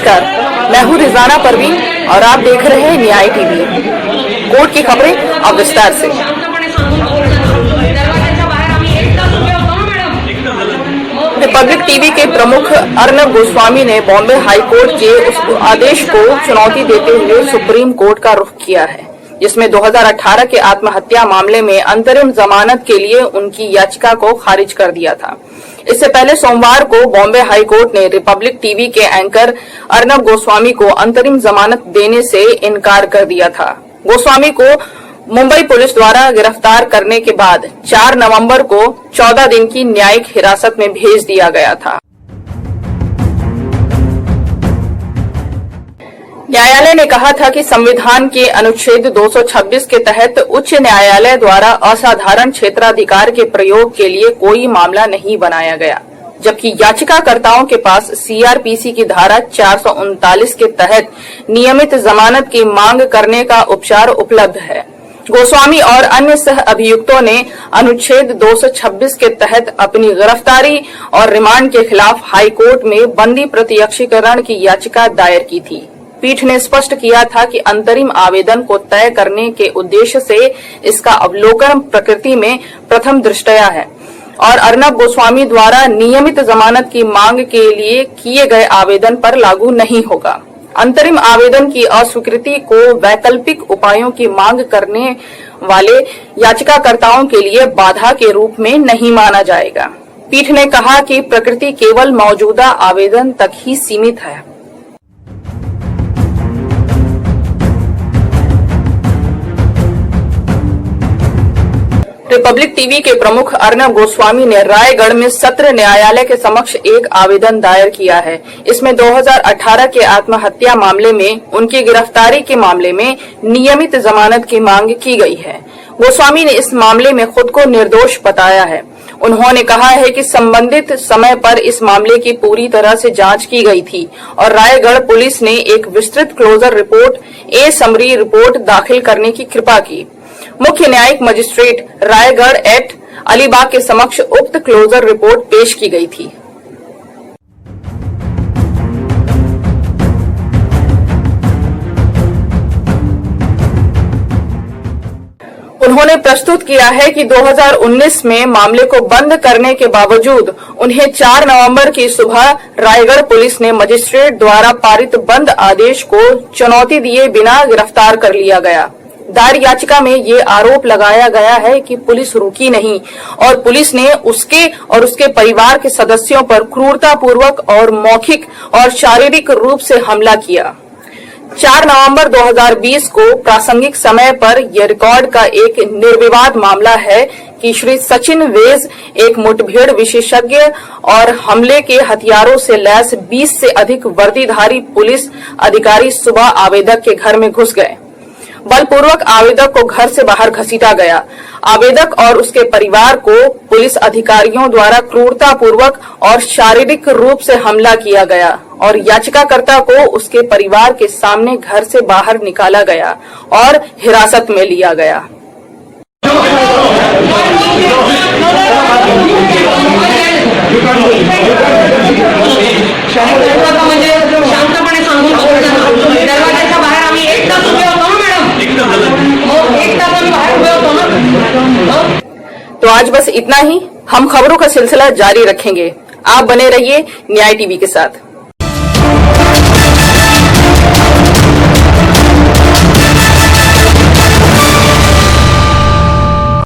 नमस्कार, मैं हूँ रिजाना परवीन और आप देख रहे हैं न्याय टीवी। कोर्ट की खबरें अब विस्तार से। रिपब्लिक टीवी के प्रमुख अर्नब गोस्वामी ने बॉम्बे हाई कोर्ट के उस आदेश को चुनौती देते हुए सुप्रीम कोर्ट का रुख किया है, जिसमें 2018 के आत्महत्या मामले में अंतरिम जमानत के लिए उनकी याचिका को खारिज कर दिया था। इससे पहले सोमवार को बॉम्बे हाई कोर्ट ने रिपब्लिक टीवी के एंकर अर्नब गोस्वामी को अंतरिम जमानत देने से इनकार कर दिया था। गोस्वामी को मुंबई पुलिस द्वारा गिरफ्तार करने के बाद 4 नवंबर को 14 दिन की न्यायिक हिरासत में भेज दिया गया था। न्यायालय ने कहा था कि संविधान के अनुच्छेद 226 के तहत उच्च न्यायालय द्वारा असाधारण क्षेत्राधिकार के प्रयोग के लिए कोई मामला नहीं बनाया गया, जबकि याचिकाकर्ताओं के पास सीआरपीसी की धारा 439 के तहत नियमित जमानत की मांग करने का उपचार उपलब्ध है। गोस्वामी और अन्य सह अभियुक्तों ने अनुच्छेद 226 के तहत अपनी गिरफ्तारी और रिमांड के खिलाफ हाईकोर्ट में बंदी प्रत्यक्षीकरण की याचिका दायर की थी। पीठ ने स्पष्ट किया था कि अंतरिम आवेदन को तय करने के उद्देश्य से इसका अवलोकन प्रकृति में प्रथम दृष्टया है और अर्नब गोस्वामी द्वारा नियमित जमानत की मांग के लिए किए गए आवेदन पर लागू नहीं होगा। अंतरिम आवेदन की अस्वीकृति को वैकल्पिक उपायों की मांग करने वाले याचिकाकर्ताओं के लिए बाधा के रूप में नहीं माना जाएगा। पीठ ने कहा कि प्रकृति केवल मौजूदा आवेदन तक ही सीमित है। रिपब्लिक टीवी के प्रमुख अर्नब गोस्वामी ने रायगढ़ में सत्र न्यायालय के समक्ष एक आवेदन दायर किया है। इसमें 2018 के आत्महत्या मामले में उनकी गिरफ्तारी के मामले में नियमित जमानत की मांग की गई है। गोस्वामी ने इस मामले में खुद को निर्दोष बताया है। उन्होंने कहा है कि संबंधित समय पर इस मामले की पूरी तरह से जांच की गई थी और रायगढ़ पुलिस ने एक विस्तृत क्लोजर रिपोर्ट समरी रिपोर्ट दाखिल करने की कृपा की। मुख्य न्यायिक मजिस्ट्रेट रायगढ़ एक्ट अलीबाग के समक्ष उक्त क्लोजर रिपोर्ट पेश की गई थी। उन्होंने प्रस्तुत किया है कि 2019 में मामले को बंद करने के बावजूद उन्हें 4 नवंबर की सुबह रायगढ़ पुलिस ने मजिस्ट्रेट द्वारा पारित बंद आदेश को चुनौती दिए बिना गिरफ्तार कर लिया गया। दायर याचिका में ये आरोप लगाया गया है कि पुलिस रुकी नहीं और पुलिस ने उसके और उसके परिवार के सदस्यों पर क्रूरतापूर्वक और मौखिक और शारीरिक रूप से हमला किया। 4 नवंबर 2020 को प्रासंगिक समय पर यह रिकॉर्ड का एक निर्विवाद मामला है कि श्री सचिन वेज एक मुठभेड़ विशेषज्ञ और हमले के हथियारों से लैस 20 से अधिक वर्दीधारी पुलिस अधिकारी सुबह आवेदक के घर में घुस गए। बलपूर्वक आवेदक को घर से बाहर घसीटा गया। आवेदक और उसके परिवार को पुलिस अधिकारियों द्वारा क्रूरतापूर्वक और शारीरिक रूप से हमला किया गया और याचिकाकर्ता को उसके परिवार के सामने घर से बाहर निकाला गया और हिरासत में लिया गया। तो आज बस इतना ही। हम खबरों का सिलसिला जारी रखेंगे। आप बने रहिए न्याय टीवी के साथ।